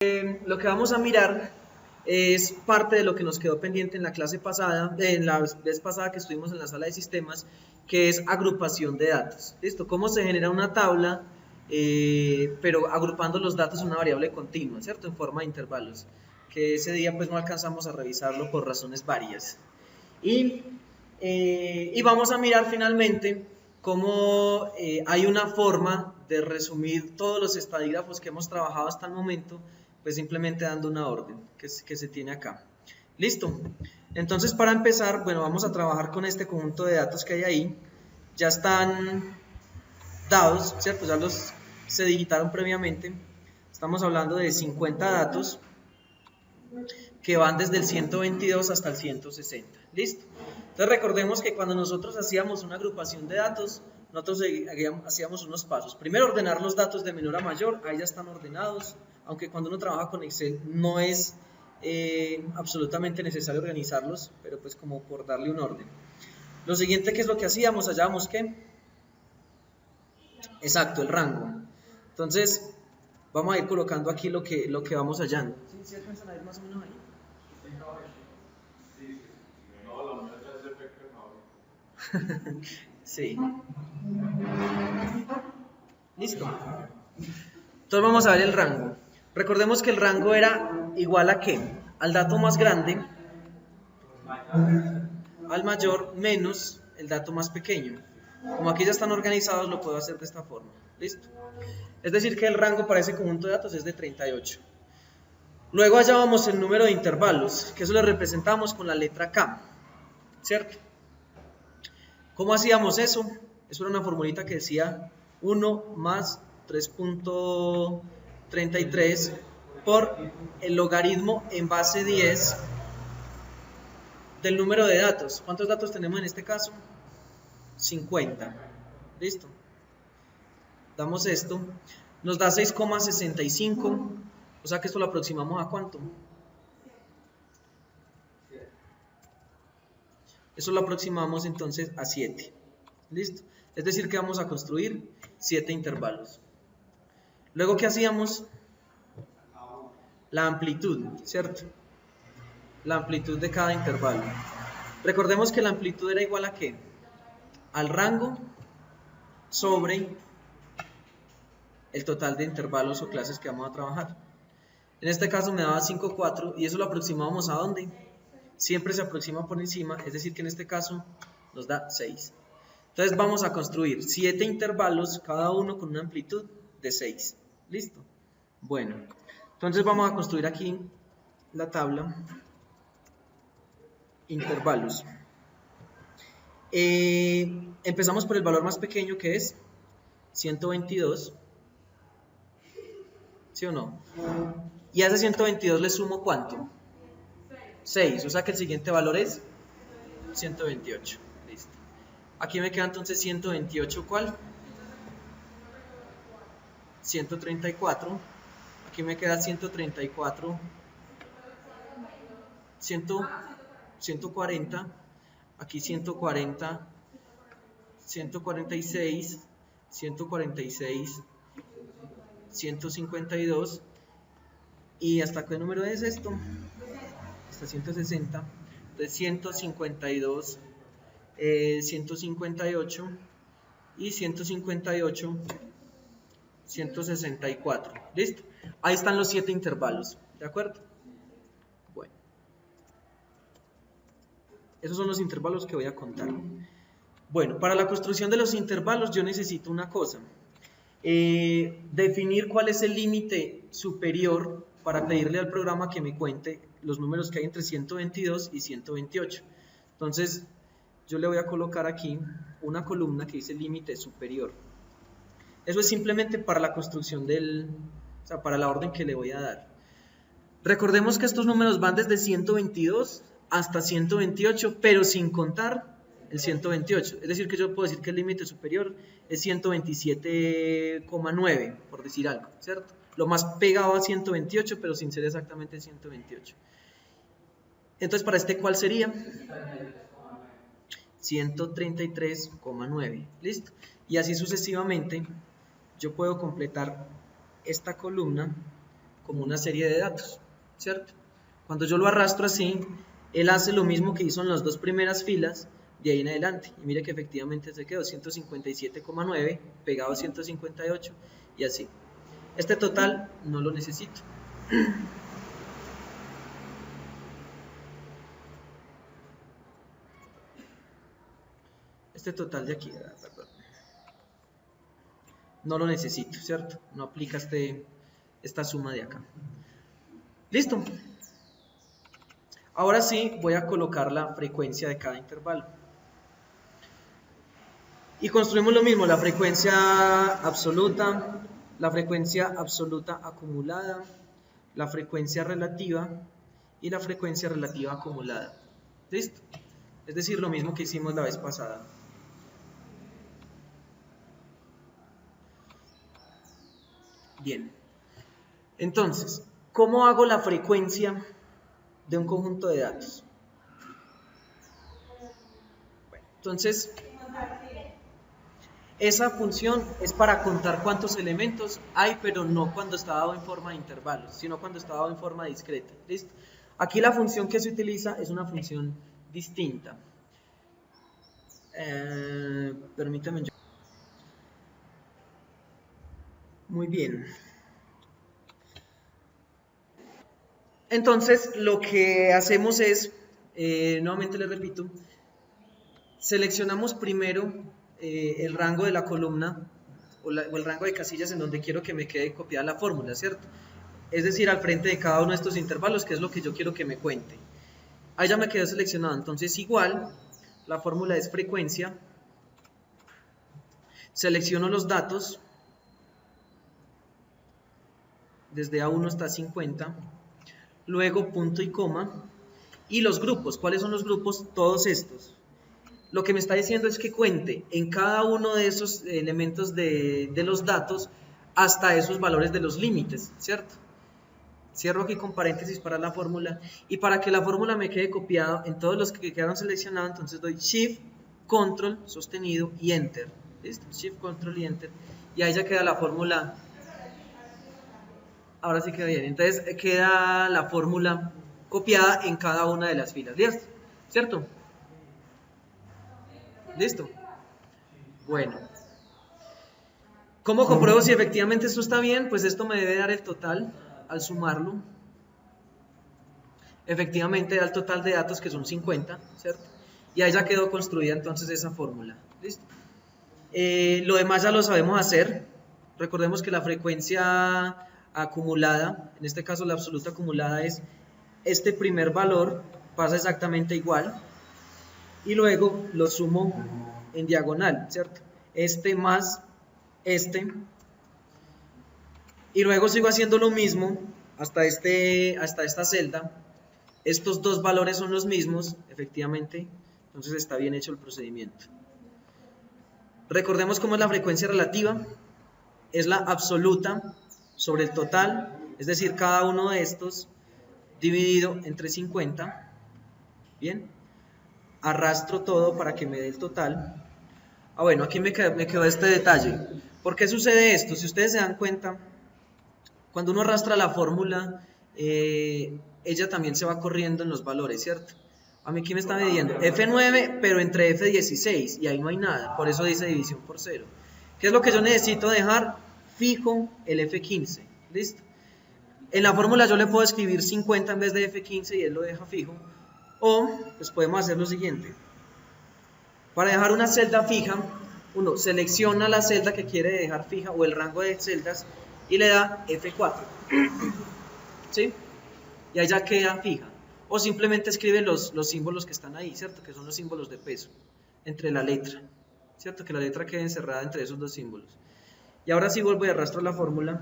Lo que vamos a mirar es parte de lo que nos quedó pendiente en la clase pasada, en la vez pasada que estuvimos en la sala de sistemas, que es agrupación de datos. ¿Listo? Cómo se genera una tabla, pero agrupando los datos en una variable continua, ¿cierto? En forma de intervalos, que ese día pues no alcanzamos a revisarlo por razones varias. Y vamos a mirar finalmente cómo hay una forma de resumir todos los estadígrafos que hemos trabajado hasta el momento, pues simplemente dando una orden que se tiene acá. ¿Listo? Entonces, para empezar, bueno, vamos a trabajar con este conjunto de datos que hay ahí. Ya están dados, ¿cierto? Ya los se digitaron previamente. Estamos hablando de 50 datos que van desde el 122 hasta el 160. ¿Listo? Entonces recordemos que cuando nosotros hacíamos una agrupación de datos, nosotros hacíamos unos pasos. Primero, ordenar los datos de menor a mayor, ahí ya están ordenados, aunque cuando uno trabaja con Excel no es absolutamente necesario organizarlos, pero pues como por darle un orden. Lo siguiente, ¿qué es lo que hacíamos? Hallábamos ¿qué? Exacto, el rango. Entonces, vamos a ir colocando aquí lo que vamos hallando. ¿Sí alcanzan a ver más o menos ahí? Sí. Listo. Entonces vamos a ver el rango. Recordemos que el rango era igual a ¿qué? Al dato más grande, al mayor, menos el dato más pequeño. Como aquí ya están organizados, lo puedo hacer de esta forma. ¿Listo? Es decir que el rango para ese conjunto de datos es de 38. Luego hallábamos el número de intervalos, que eso lo representamos con la letra K, ¿cierto? ¿Cómo hacíamos eso? Eso era una formulita que decía 1 más 3.33 por el logaritmo en base 10 del número de datos. ¿Cuántos datos tenemos en este caso? 50. ¿Listo? Damos esto. Nos da 6,65. O sea que esto lo aproximamos a ¿cuánto? Eso lo aproximamos entonces a 7. ¿Listo? Es decir que vamos a construir 7 intervalos. Luego, ¿qué hacíamos? La amplitud, ¿cierto? La amplitud de cada intervalo. Recordemos que la amplitud era igual a ¿qué? Al rango sobre el total de intervalos o clases que vamos a trabajar. En este caso me daba 5,4 y eso lo aproximamos ¿a dónde? Siempre se aproxima por encima, es decir que en este caso nos da 6. Entonces vamos a construir 7 intervalos, cada uno con una amplitud de 6. ¿Listo? Bueno, entonces vamos a construir aquí la tabla intervalos. Empezamos por el valor más pequeño, que es 122. ¿Sí o no? Y a ese 122 le sumo ¿cuánto? 6, o sea que el siguiente valor es 128. Listo. Aquí me queda entonces 128, ¿cuál? 134. Aquí me queda 134. 140. Aquí 140. 146. 146. 152. ¿Y hasta qué número es esto? Hasta 160. Entonces 152. 158 y 158, 164. ¿Listo? Ahí están los 7 intervalos. ¿De acuerdo? Bueno. Esos son los intervalos que voy a contar. Bueno, para la construcción de los intervalos yo necesito una cosa. Definir cuál es el límite superior para pedirle al programa que me cuente los números que hay entre 122 y 128. Entonces, yo le voy a colocar aquí una columna que dice límite superior. Eso es simplemente para la construcción o sea, para la orden que le voy a dar. Recordemos que estos números van desde 122 hasta 128, pero sin contar el 128. Es decir, que yo puedo decir que el límite superior es 127,9, por decir algo, ¿cierto? Lo más pegado a 128, pero sin ser exactamente 128. Entonces, para este, ¿cuál sería? 133,9. ¿Listo? Y así sucesivamente yo puedo completar esta columna como una serie de datos, ¿cierto? Cuando yo lo arrastro así, él hace lo mismo que hizo en las dos primeras filas de ahí en adelante. Y mire que efectivamente se quedó 157,9 pegado a 158 y así. Este total no lo necesito. Este total de aquí, perdón, no lo necesito, ¿cierto? No aplica esta suma de acá. ¿Listo? Ahora sí voy a colocar la frecuencia de cada intervalo. Y construimos lo mismo, la frecuencia absoluta acumulada, la frecuencia relativa y la frecuencia relativa acumulada. ¿Listo? Es decir, lo mismo que hicimos la vez pasada. Bien. Entonces, ¿cómo hago la frecuencia de un conjunto de datos? Bueno, entonces, esa función es para contar cuántos elementos hay, pero no cuando está dado en forma de intervalos, sino cuando está dado en forma discreta. ¿Listo? Aquí la función que se utiliza es una función distinta. Permítame. Muy bien. Entonces, lo que hacemos es, nuevamente les repito, seleccionamos primero el rango de la columna o el rango de casillas en donde quiero que me quede copiada la fórmula, ¿cierto? Es decir, al frente de cada uno de estos intervalos, que es lo que yo quiero que me cuente. Ahí ya me quedó seleccionado, entonces igual, la fórmula es frecuencia, selecciono los datos, desde A1 hasta 50, luego punto y coma, y los grupos. ¿Cuáles son los grupos? Todos estos. Lo que me está diciendo es que cuente en cada uno de esos elementos de los datos hasta esos valores de los límites, ¿cierto? Cierro aquí con paréntesis para la fórmula, y para que la fórmula me quede copiada en todos los que quedaron seleccionados, entonces doy Shift, Control, sostenido y Enter. ¿Listo? Shift, Control y Enter, y ahí ya queda la fórmula. Ahora sí queda bien, entonces queda la fórmula copiada en cada una de las filas, ¿listo? ¿Cierto? ¿Listo? Bueno. ¿Cómo compruebo si efectivamente esto está bien? Pues esto me debe dar el total al sumarlo. Efectivamente da el total de datos que son 50, ¿cierto? Y ahí ya quedó construida entonces esa fórmula. ¿Listo? Lo demás ya lo sabemos hacer. Recordemos que la frecuencia acumulada, en este caso la absoluta acumulada, es este primer valor, pasa exactamente igual, y luego lo sumo en diagonal, ¿cierto? Este más este, y luego sigo haciendo lo mismo hasta esta celda. Estos dos valores son los mismos, efectivamente, entonces está bien hecho el procedimiento. Recordemos cómo es la frecuencia relativa, es la absoluta sobre el total, es decir, cada uno de estos dividido entre 50, bien, arrastro todo para que me dé el total. Bueno, aquí me quedó este detalle. ¿Por qué sucede esto? Si ustedes se dan cuenta, cuando uno arrastra la fórmula, ella también se va corriendo en los valores, ¿cierto? A mí aquí me está midiendo F9, pero entre F16, y ahí no hay nada, por eso dice división por 0. ¿Qué es lo que yo necesito dejar? Fijo el F15, ¿listo? En la fórmula yo le puedo escribir 50 en vez de F15 y él lo deja fijo, o pues podemos hacer lo siguiente. Para dejar una celda fija, uno selecciona la celda que quiere dejar fija o el rango de celdas y le da F4, ¿sí? Y ahí ya queda fija. O simplemente escribe los símbolos que están ahí, ¿cierto? Que son los símbolos de peso entre la letra, ¿cierto? Que la letra quede encerrada entre esos dos símbolos. Y ahora sí vuelvo y arrastro la fórmula.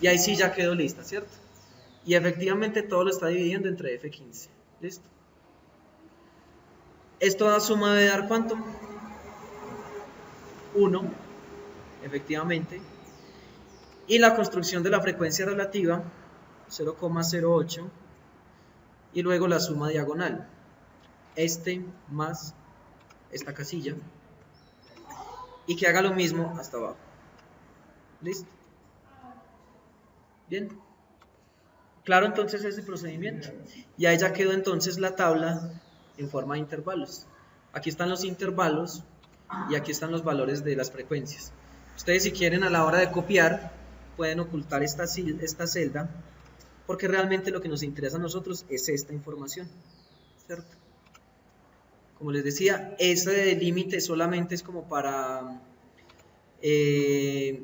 Y ahí sí ya quedó lista, ¿cierto? Y efectivamente todo lo está dividiendo entre F15. ¿Listo? Esto da suma de dar ¿cuánto? 1, efectivamente. Y la construcción de la frecuencia relativa, 0,08. Y luego la suma diagonal. Este más esta casilla. Y que haga lo mismo hasta abajo. ¿Listo? Bien, claro, entonces ese procedimiento. Y ahí ya quedó entonces la tabla en forma de intervalos. Aquí están los intervalos y aquí están los valores de las frecuencias. Ustedes, si quieren, a la hora de copiar, pueden ocultar esta celda, porque realmente lo que nos interesa a nosotros es esta información, ¿cierto? Como les decía, este límite solamente es como para que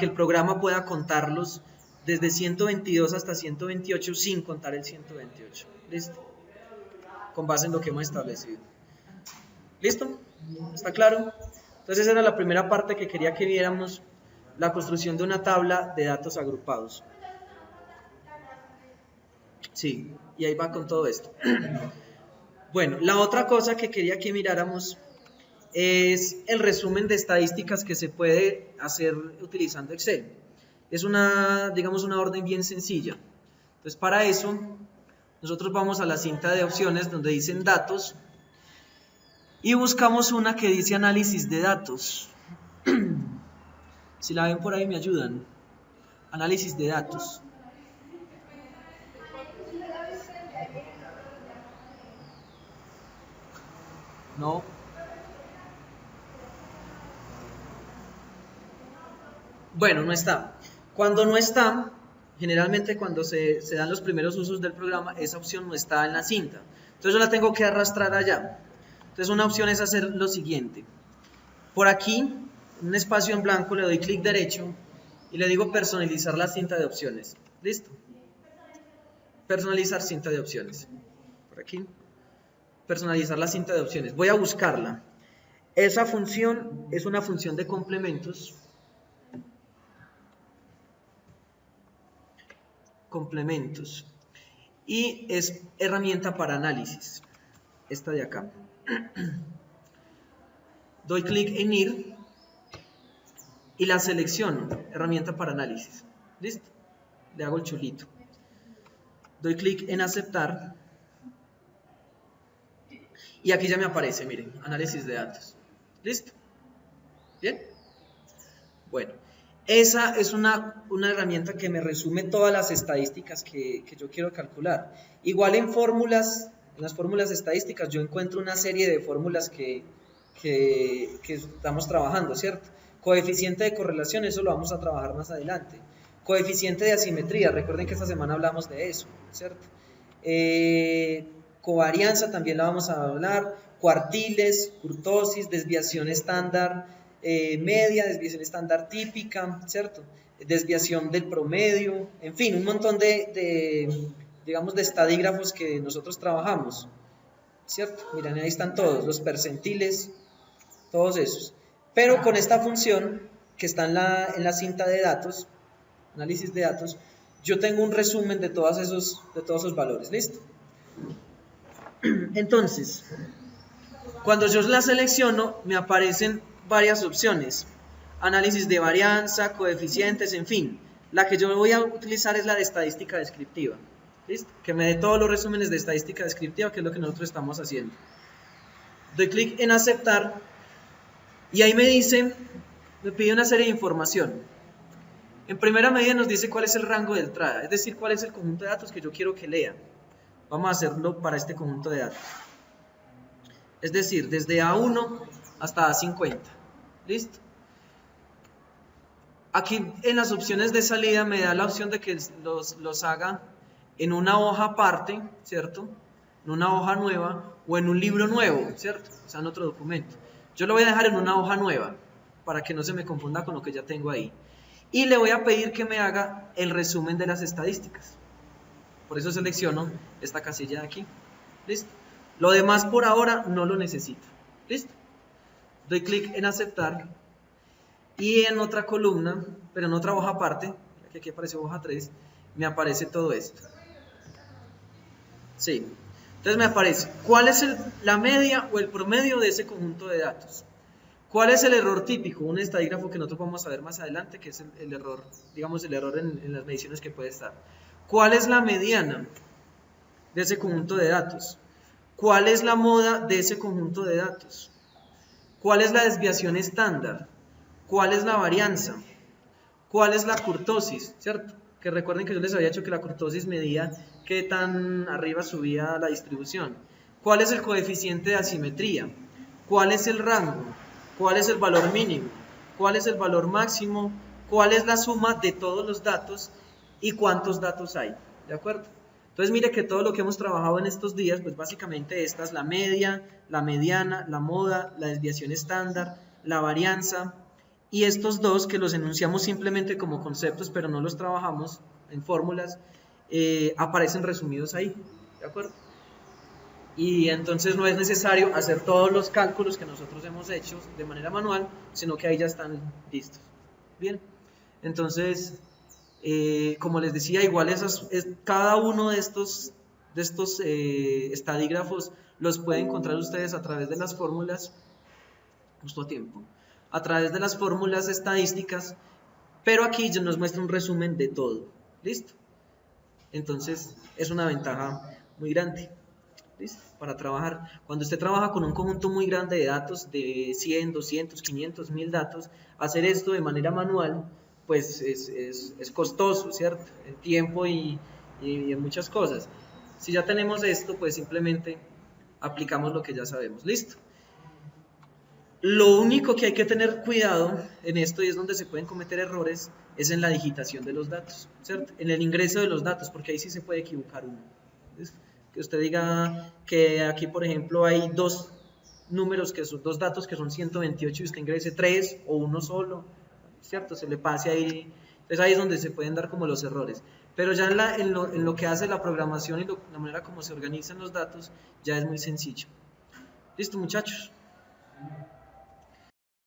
el programa pueda contarlos desde 122 hasta 128 sin contar el 128. ¿Listo? Con base en lo que hemos establecido. ¿Listo? ¿Está claro? Entonces esa era la primera parte que quería que viéramos, la construcción de una tabla de datos agrupados. Sí, y ahí va con todo esto. Bueno, la otra cosa que quería que miráramos es el resumen de estadísticas que se puede hacer utilizando Excel. Es digamos, una orden bien sencilla. Entonces, para eso, nosotros vamos a la cinta de opciones donde dicen datos y buscamos una que dice análisis de datos. Si la ven por ahí me ayudan. Análisis de datos. No. Bueno, no está. Cuando no está, generalmente cuando se dan los primeros usos del programa, esa opción no está en la cinta. Entonces yo la tengo que arrastrar allá. Entonces una opción es hacer lo siguiente. Por aquí, en un espacio en blanco, le doy clic derecho y le digo personalizar la cinta de opciones. ¿Listo? Personalizar cinta de opciones. Por aquí. Personalizar la cinta de opciones. Voy a buscarla. Esa función es una función de complementos. Complementos. Y es herramienta para análisis. Esta de acá. Doy clic en ir y la selecciono, herramienta para análisis. ¿Listo? Le hago el chulito. Doy clic en aceptar y aquí ya me aparece, miren, análisis de datos. ¿Listo? ¿Bien? Bueno, esa es una herramienta que me resume todas las estadísticas que yo quiero calcular. Igual en las fórmulas estadísticas yo encuentro una serie de fórmulas que estamos trabajando, ¿cierto? Coeficiente de correlación, eso lo vamos a trabajar más adelante. Coeficiente de asimetría, recuerden que esta semana hablamos de eso, ¿cierto? Covarianza también la vamos a hablar, cuartiles, kurtosis, desviación estándar media, desviación estándar típica, ¿cierto? Desviación del promedio, en fin, un montón digamos, de estadígrafos que nosotros trabajamos, ¿cierto? Miren, ahí están todos, los percentiles, todos esos. Pero con esta función que está en la cinta de datos, análisis de datos, yo tengo un resumen de todos esos valores, ¿listo? Entonces, cuando yo la selecciono, me aparecen varias opciones. Análisis de varianza, coeficientes, en fin. La que yo voy a utilizar es la de estadística descriptiva. ¿Listo? Que me dé todos los resúmenes de estadística descriptiva, que es lo que nosotros estamos haciendo. Doy clic en aceptar y ahí me pide una serie de información. En primera medida nos dice cuál es el rango de entrada, es decir, cuál es el conjunto de datos que yo quiero que lea. Vamos a hacerlo para este conjunto de datos. Es decir, desde A1 hasta A50. ¿Listo? Aquí en las opciones de salida me da la opción de que los haga en una hoja aparte, ¿cierto? En una hoja nueva o en un libro nuevo, ¿cierto? O sea, en otro documento. Yo lo voy a dejar en una hoja nueva para que no se me confunda con lo que ya tengo ahí. Y le voy a pedir que me haga el resumen de las estadísticas. Por eso selecciono esta casilla de aquí. ¿Listo? Lo demás por ahora no lo necesito. ¿Listo? Doy clic en aceptar. Y en otra columna, pero en otra hoja aparte, que aquí apareció hoja 3, me aparece todo esto. Sí. Entonces me aparece cuál es la media o el promedio de ese conjunto de datos. ¿Cuál es el error típico? Un estadígrafo que nosotros vamos a ver más adelante, que es el error, digamos el error en las mediciones que puede estar. ¿Cuál es la mediana de ese conjunto de datos? ¿Cuál es la moda de ese conjunto de datos? ¿Cuál es la desviación estándar? ¿Cuál es la varianza? ¿Cuál es la kurtosis? ¿Cierto? Que recuerden que yo les había dicho que la kurtosis medía qué tan arriba subía la distribución. ¿Cuál es el coeficiente de asimetría? ¿Cuál es el rango? ¿Cuál es el valor mínimo? ¿Cuál es el valor máximo? ¿Cuál es la suma de todos los datos? ¿Y cuántos datos hay? ¿De acuerdo? Entonces mire que todo lo que hemos trabajado en estos días, pues básicamente esta es la media, la mediana, la moda, la desviación estándar, la varianza, y estos dos que los enunciamos simplemente como conceptos, pero no los trabajamos en fórmulas, aparecen resumidos ahí, ¿de acuerdo? Y entonces no es necesario hacer todos los cálculos que nosotros hemos hecho de manera manual, sino que ahí ya están listos. Bien, entonces, como les decía, igual cada uno de estos estadígrafos los pueden encontrar ustedes a través de las fórmulas, justo a tiempo, a través de las fórmulas estadísticas, pero aquí ya nos muestra un resumen de todo. ¿Listo? Entonces es una ventaja muy grande. ¿Listo? Para trabajar. Cuando usted trabaja con un conjunto muy grande de datos, de 100, 200, 500, 1000 datos, hacer esto de manera manual, pues es costoso, ¿cierto? En tiempo y en muchas cosas. Si ya tenemos esto, pues simplemente aplicamos lo que ya sabemos. ¿Listo? Lo único que hay que tener cuidado en esto, y es donde se pueden cometer errores, es en la digitación de los datos, ¿cierto? En el ingreso de los datos, porque ahí sí se puede equivocar uno. ¿Listo? Que usted diga que aquí, por ejemplo, hay dos números, que son dos datos que son 128 y usted ingrese 3 o uno solo, ¿cierto? Se le pase ahí. Entonces ahí es donde se pueden dar como los errores. Pero ya en lo que hace la programación y la manera como se organizan los datos, ya es muy sencillo. ¿Listo, muchachos?